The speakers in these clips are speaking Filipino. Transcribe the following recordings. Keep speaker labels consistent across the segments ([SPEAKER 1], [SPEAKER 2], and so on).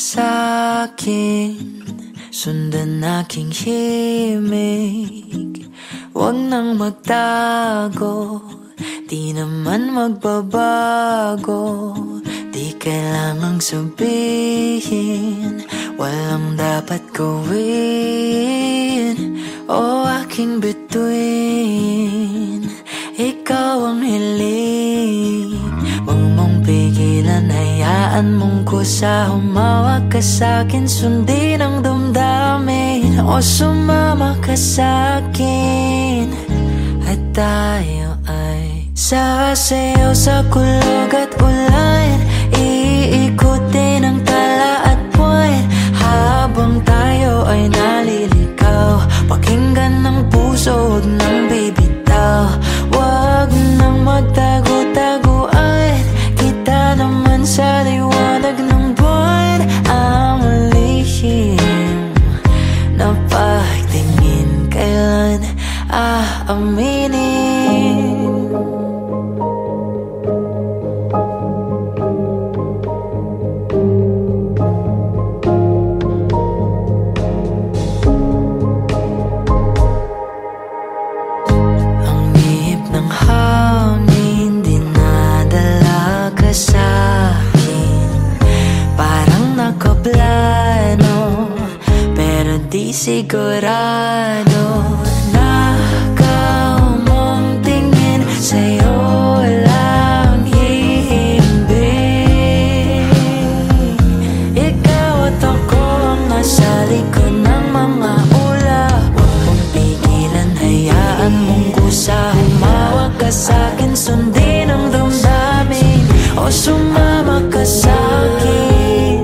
[SPEAKER 1] sa'kin, sundan aking himig. Huwag nang magtago, di naman magbabago. Di kailangang sabihin, walang dapat gawin. O aking bituin, ikaw ang hiling. Huwag mong pigilan, hayaan mong kusa. Humawak ka sa'kin, sundin ang damdamin. O sumama ka sa'kin, at tayo ay sasayaw sa kulog at ulan. Iikutin ang tala at buwan, habang tayo ay naliligaw. Pakinggan ng puso, huwag nang bibitaw. Huwag nang magtago-taguan, kita naman sa liwanag ng buwan. Ang lihim na pagtingin, kailan aaminin? Di sigurado, nakaw mong tingin, sa'yo lang hihimbing. Ikaw at ako ang nasa likod ng mga ulap. Huwag mong pigilan, hayaan mong kusa. Humawak ka sa'kin, sundin ang damdamin. O sumama ka sa'kin,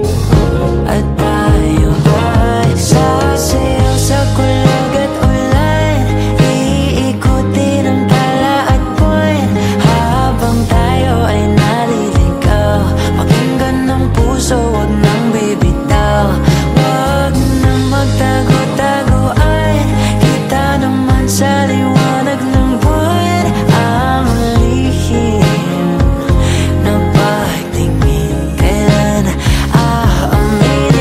[SPEAKER 1] at tayo ay sasayaw sa kulog at ulan. Iikutin ang tala at buwan, habang tayo ay naliligaw. Pakinggan ng puso, huwag nang bibitaw. Huwag nang magtago-taguan, kita naman sa liwanag ng buwan. Ang lihim na pagtingin, kailan aaminin?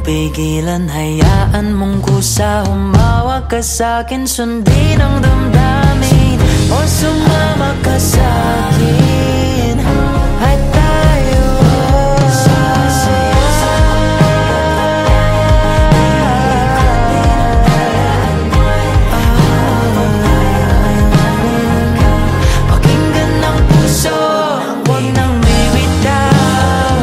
[SPEAKER 1] Pigilan, hayaan mong kusa. Humawak ka sa'kin, sundin ang damdamin. O sumama ka sa'kin, at tayo pakinggan ng puso, huwag nang bibitaw.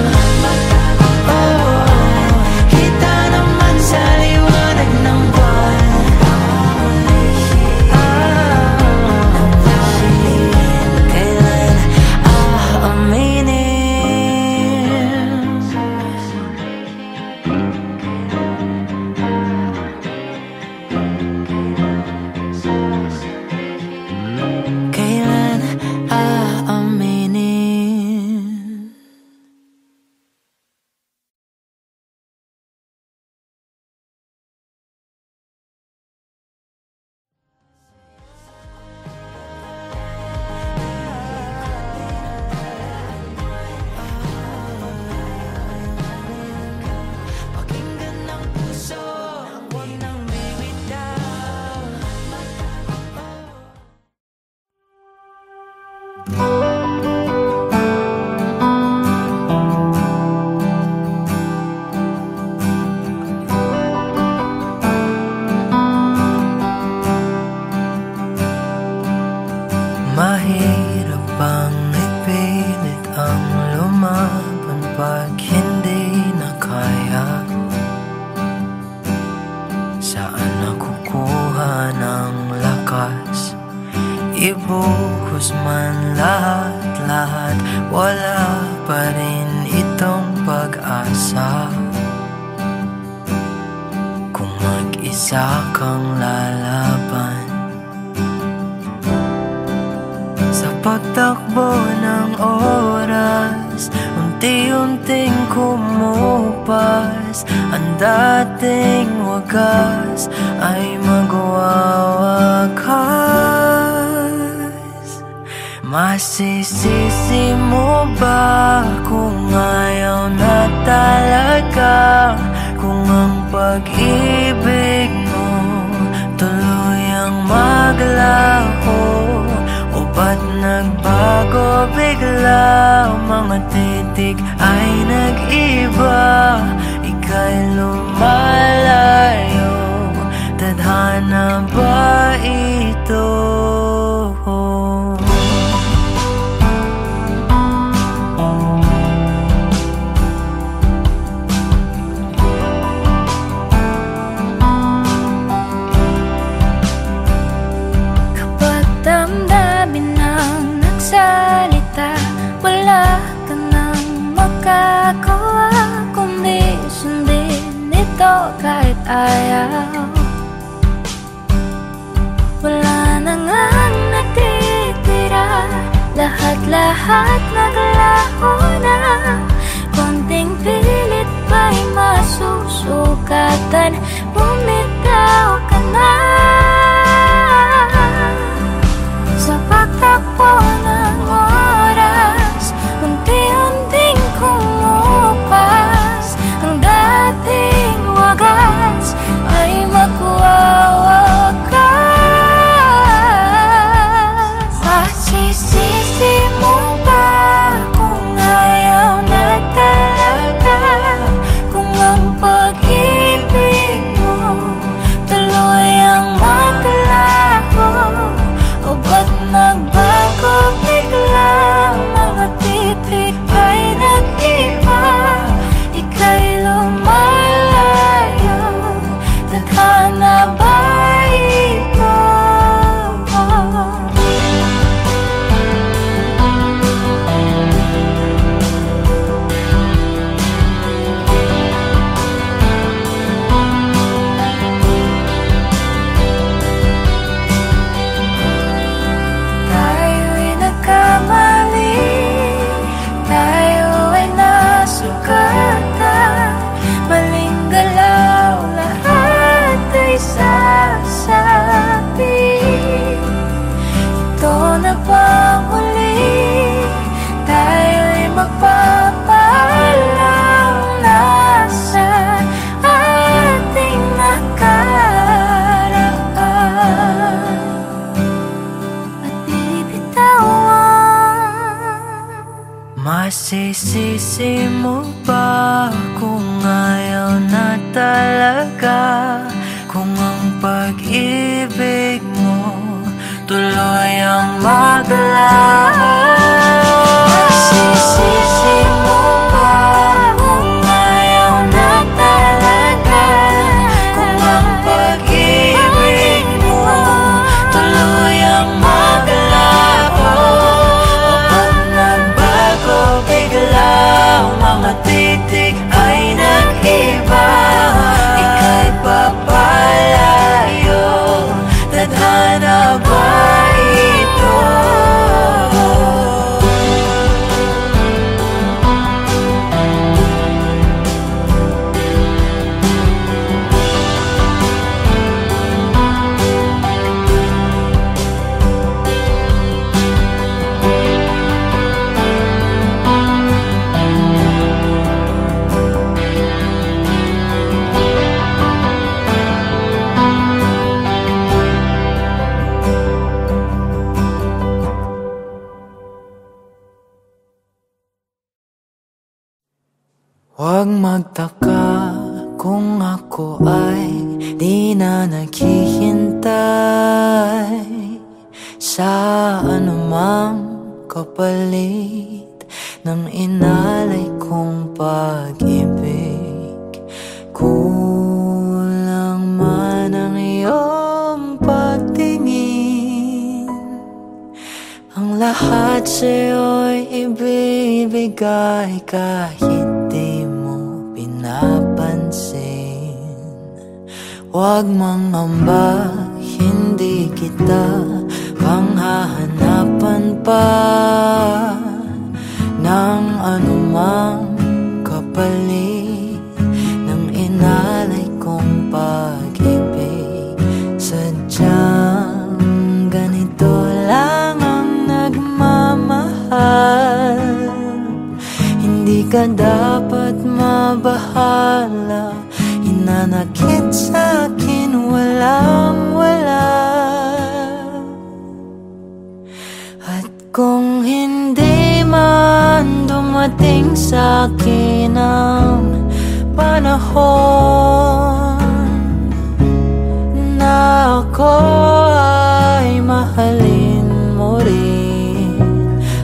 [SPEAKER 1] Kita naman sa liwanag ng buwan. Kailan aaminin? Kailan aaminin? Pakinggan ng puso, huwag nang bibitaw. Mahirap bang ipilit ang lumaban pag hindi na kaya? Saan nakukuha ng lakas? Ibuhos man lahat-lahat, wala pa rin itong pag-asa. isa kang lalaban. Sa pagtakbo ng oras, unti-unting kumupas. Ang dating wagas ay magwawakas. Masisisi mo ba kung ayaw na talaga? Kung ang pag-ibig mo tuluyang maglaho, o ba't nagbago bigla? Mga titik ay nag-iba, ika'y lumalayo. Tadhana ba ito?
[SPEAKER 2] Wala ka nang makagawa kundi sundin ito kahit ayaw. Wala na ngang natitira, lahat-lahat naglaho na. Konting pilit ba'y masusukatan? Bumitaw ka na sa pagtakbo ng oras, unti-unting kumupas. Ang dating wagas ay magwawakas. Masisisi mo ba kung ayaw na talaga? Kung ang pag-ibig mo tuluyang maglaho, o ba't nagbago bigla? Mga titik ay nag-iba, ika'y lumalayo. Tadhana ba ito? Tayo'y nagkamali, tayo ay nasugatan. Maling galaw, lahat ay sasabi. Ito na ba muli? Tayo'y magpapaalam na sa ating nakaraan at bibitawan.
[SPEAKER 1] Masisisi mo ba kung ayaw na talaga? Kung ang pag-ibig mo tuluyang maglaho? Masisisi mo ba kung ayaw na talaga? Kung ang pag-ibig mo tuluyang maglaho, o ba't nagbago bigla? Mga titik ay nag-iba, ika'y papalayo. Tadhana ba ito? Huwag magtaka kung ako ay di na naghihintay sa anumang kapalit ng inalay kong pag-ibig. Kulang man ang iyong pagtingin, ang lahat sa'yo'y ibibigay kahit di mo pinapansin. Huwag mangamba, hindi kita panghahanapan pa ng anumang kapalit ng inalay kong pag-ibig. Sadyang ganito lang ang nagmamahal. Hindi ka dapat mabahala, hinanakit sa'kin walang-wala. At kung hindi man dumating sa'kin ang panahon na ako ay mahalin mo rin,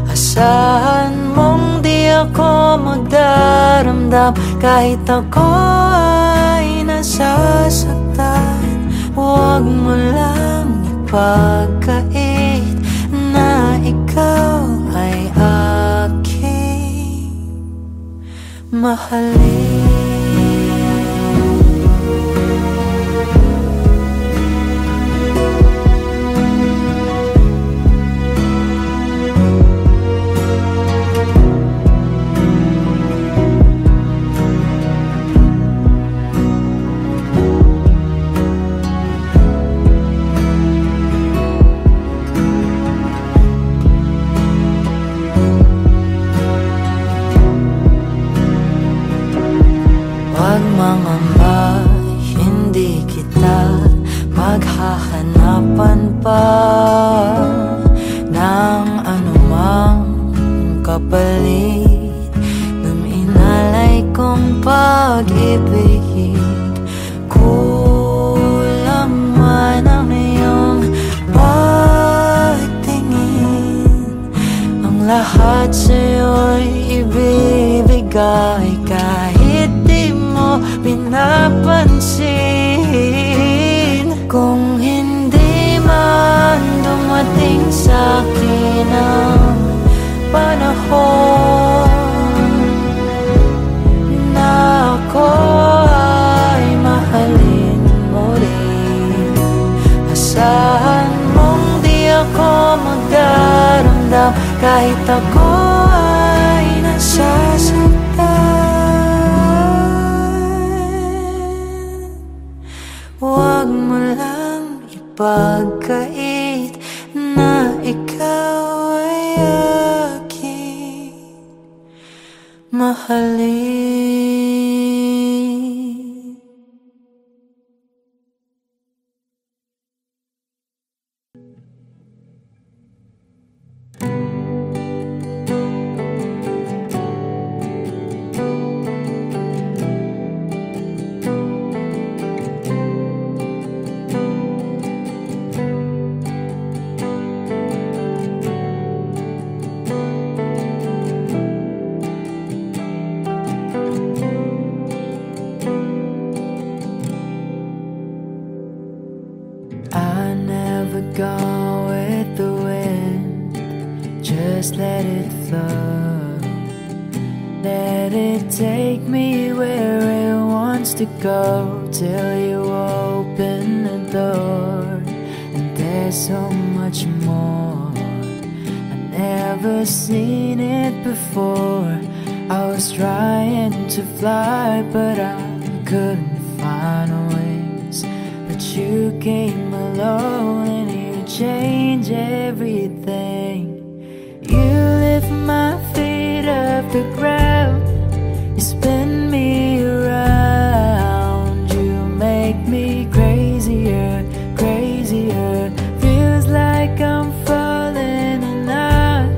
[SPEAKER 1] asahan mong di ako magdaramdam kahit ako ay nasasaktan. Huwag mo lang ipagkait na ikaw ay aking mahalin. Huwag mangamba, hindi kita maghahanapan pa ng anumang kapalit ng inalay kong pag-ibig. Kulang man ang iyong pagtingin, ang lahat sa'yo'y ibibigay kahit di mo pinapansin. Kung hindi man dumating sa'kin ang panahon na ako ay mahalin mo rin, asahan mong di ako magdaramdam kahit ako ay nasasaktan. Huwag mo lang ipagkait na ikaw ay aking mahalin. Go with the wind, just let it flow. Let it take me where it wants to go, till you open the door. And there's so much more, I've never seen it before. I was trying to fly, but I couldn't find wings. But you came alone and you change everything. You lift my feet off the ground, you spin me around, you make me crazier, crazier. Feels like I'm falling in love,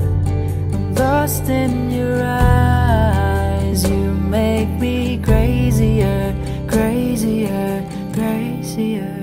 [SPEAKER 1] I'm lost in your eyes. You make me crazier, crazier, crazier.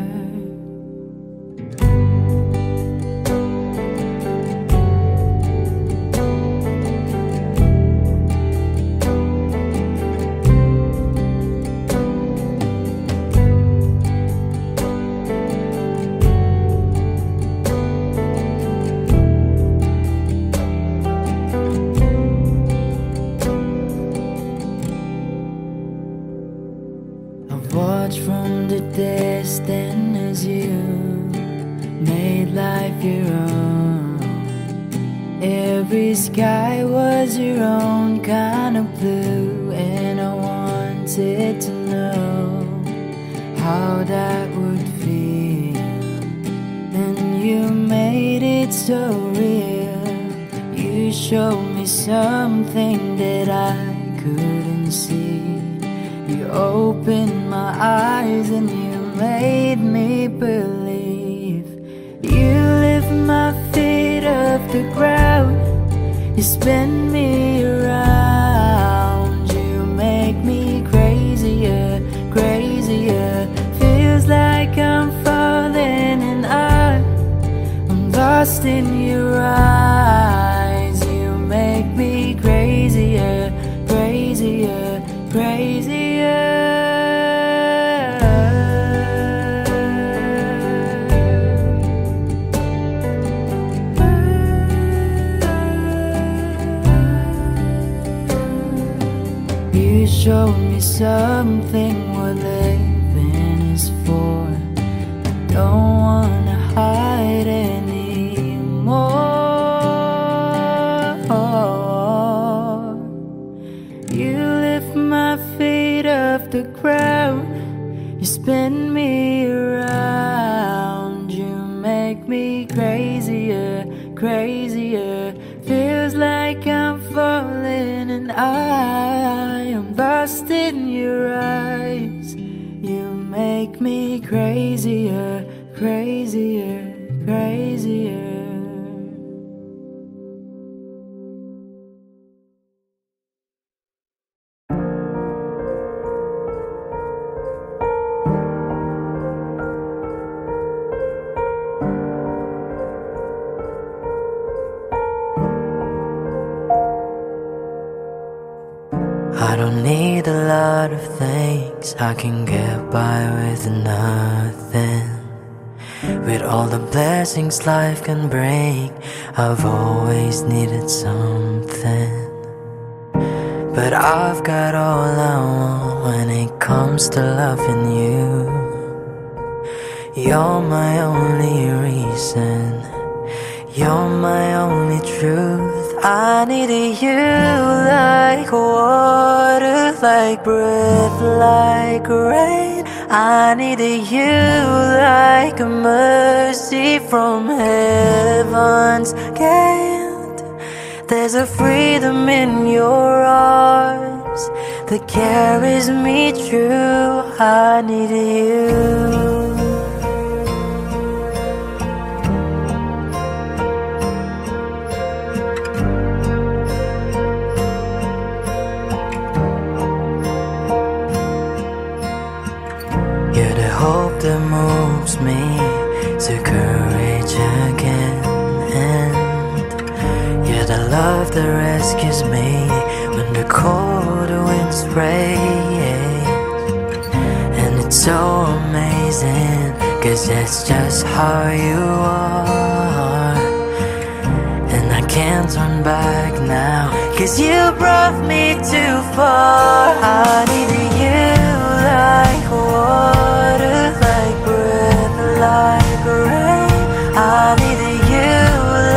[SPEAKER 1] life your own. Every sky was your own kind of blue, and I wanted to know how that would feel. And you made it so real. You showed me something that I couldn't see. You opened my eyes and you made me believe. You lift my feet off the ground. You spin me around. You make me crazier, crazier. Feels like I'm falling and I'm lost in your eyes. You make me crazier, crazier, crazier. You showed me something what living is for. I don't wanna hide anymore. You lift my feet off the ground. You spin me around. You make me crazier, crazier. Feels like I'm falling and I am lost in your eyes. You make me crazier, crazier, crazier. I don't need a lot of things, I can get by with nothing. With all the blessings life can bring, I've always needed something. But I've got all I want when it comes to loving you. You're my only reason, you're my only truth. I needed you like water, like breath, like rain. I needed you like a mercy from heaven's gate. There's a freedom in your arms that carries me through. I needed you. Hope that moves me to courage again, and you're the love that rescues me when the cold winds rain. And it's so amazing, 'cause that's just how you are. And I can't turn back now, 'cause you brought me too far. I needed you like water, like breath, like rain. I needed you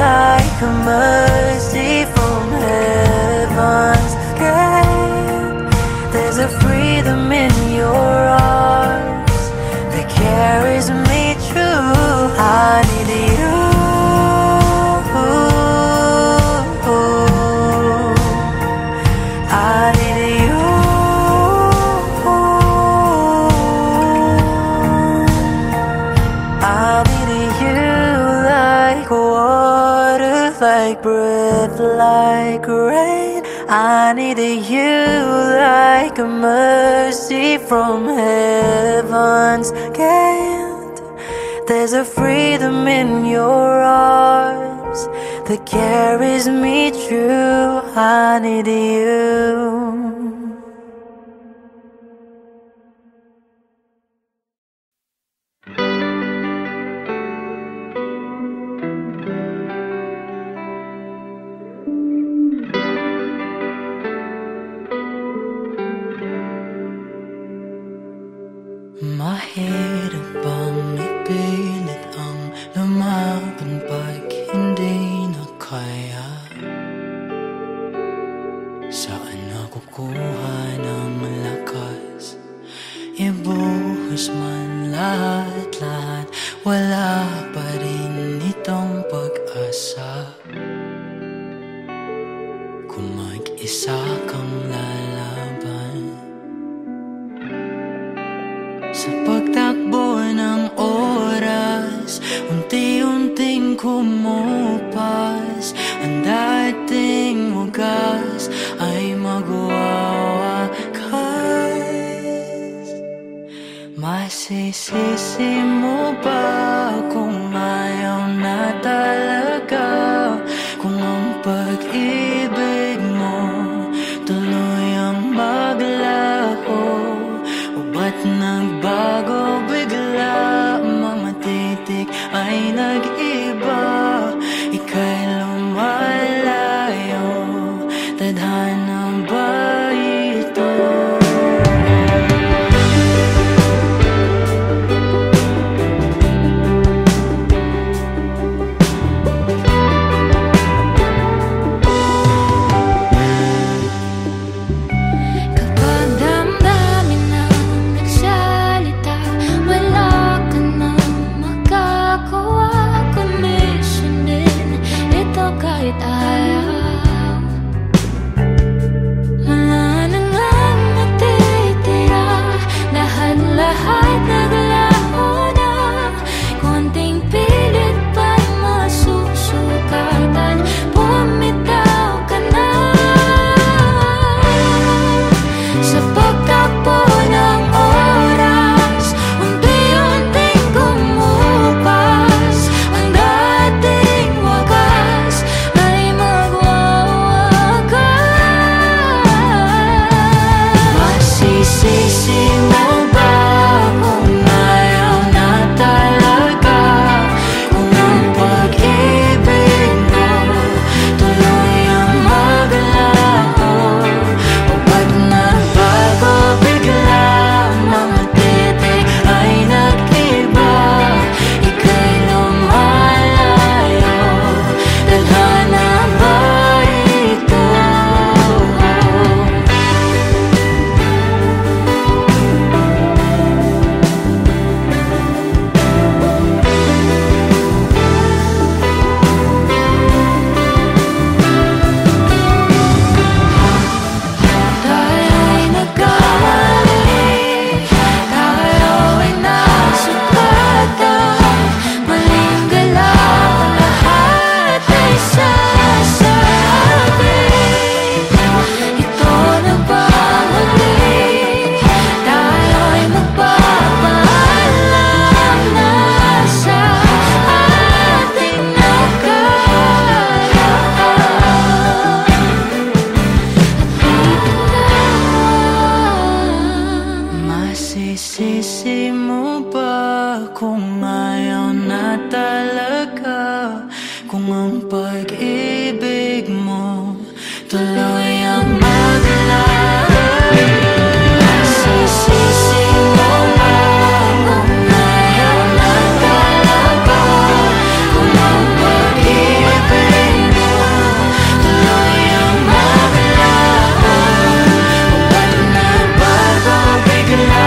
[SPEAKER 1] like a mercy from heaven's gate. There's a freedom in your arms that carries me through. I needed you. I needed you. I needed you like water, like breath, like rain. I needed you like a mercy from heaven's gate. There's a freedom in your arms that carries me through. I needed you. Mahirap bang ipilit ang lumaban mag-isa kang lalaban. Sa pagtakbo ng oras, unti-unting kumupas. Ang dating wagas ay magwawakas. Masisisi mo ba kung ayaw na talaga? Kung ang pag-ibig mo tuluyang maglaho, o ba't nagbago bigla? Mga titik ay nag-iba, ika'y lumalayo. Tadhana ba ito? Masisisi mo ba kung ayaw na talaga? Kung ang pag-ibig mo tuloy ang maglaho. Masisisi mo ba kung ayaw na talaga? Kung ang pag-ibig mo tuloy ang maglaho. O ba't nagbago bigla?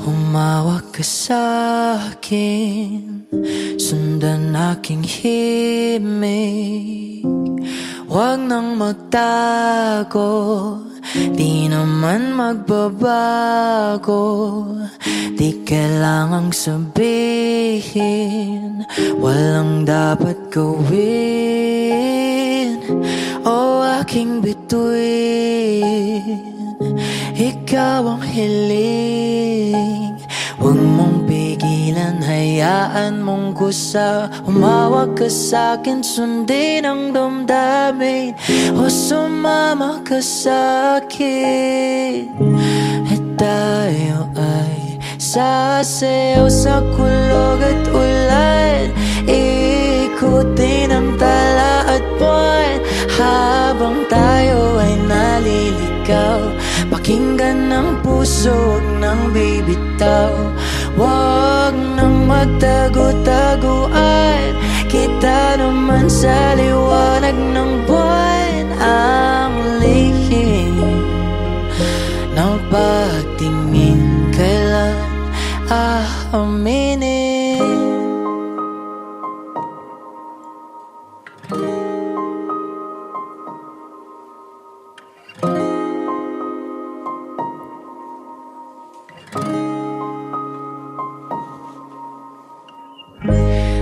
[SPEAKER 1] Humawak ka sa'kin, sundan aking himig. Huwag nang magtago, di naman magbabago. Di kailangang sabihin, walang dapat gawin. O aking bituin, ikaw ang hiling. Huwag mong pigilan, hayaan hayaan mong kusa. Humawak ka sa'kin, sundin ang damdamin, o sumama ka sa'kin. At tayo ay sasayaw sa kulog at ulan, ikutin ang tala at buwan, habang tayo ay naliligaw. Pakinggan ng puso, huwag nang bibitaw, huwag nang magtago-taguan. Kita naman sa liwanag ng buwan, ang lihim ng pagtingin, kailan aaminin?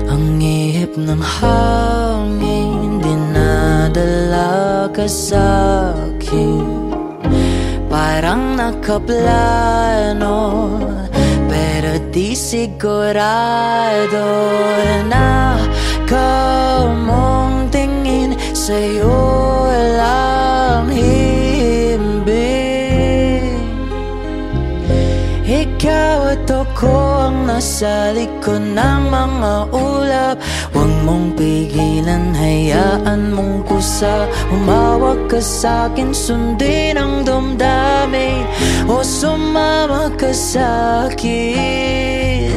[SPEAKER 1] Ang ihip ng hangin, dinadala ka sa'kin, parang nakaplano, pero di sigurado na kamong tingin, sa'yo lang himbing. Ikaw at ako ang nasa likod ng mga ulap. Huwag mong pigilan, hayaan mong kusa. Humawak ka sa'kin, sundin ang damdamin, o sumama ka sa'kin.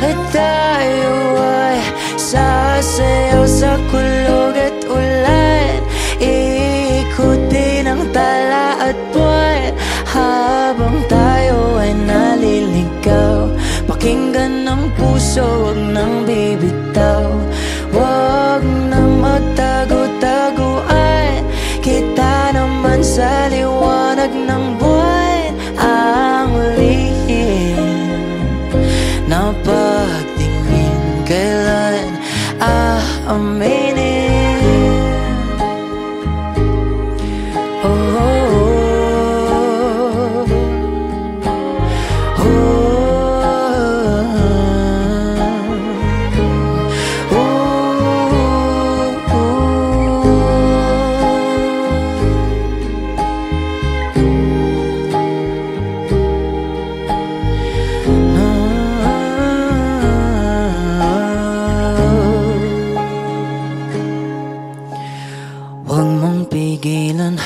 [SPEAKER 1] At tayo ay sasayaw sa kulog at ulan, ikutin ang tala at buwan, habang tayo ay naliligaw. Pakinggan ng puso, huwag nang bibitaw, huwag nang magtago-taguan. Kita naman sa liwanag ng buwan, ang lihim na pagtingin, kailan aaminin?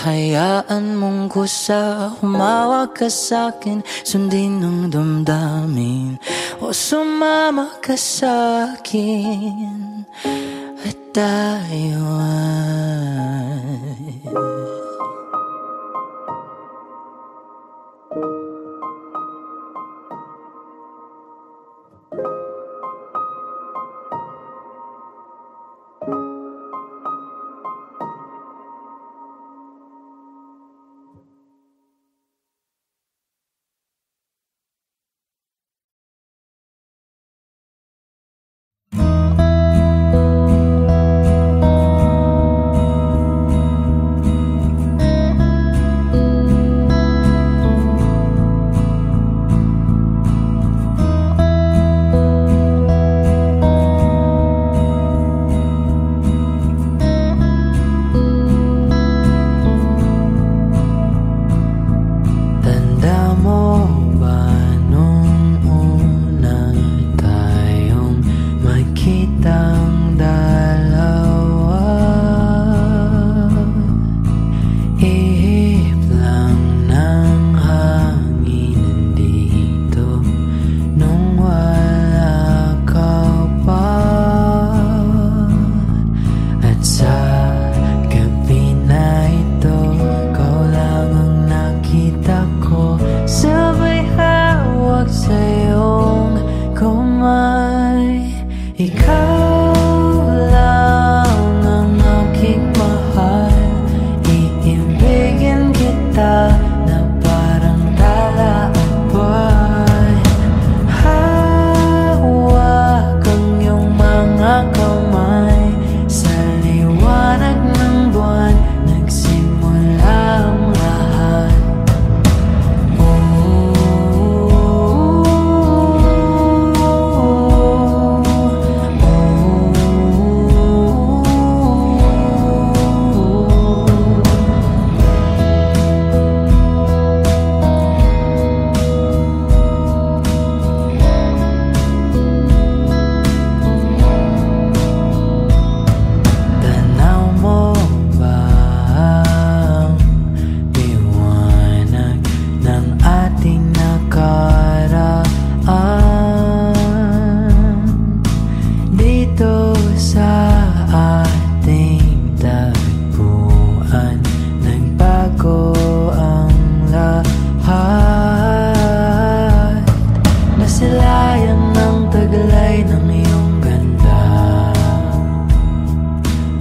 [SPEAKER 1] Hayaan mong kusa, humawak ka sa'kin, sundin ang damdamin, o sumama ka sa'kin. At tayo ay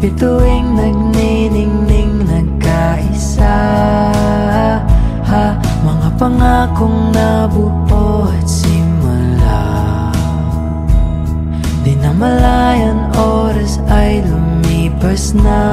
[SPEAKER 1] bituing nagniningning nagkaisa, mga pangakong nabuo at simula. Di na malayan oras ay lumipas na.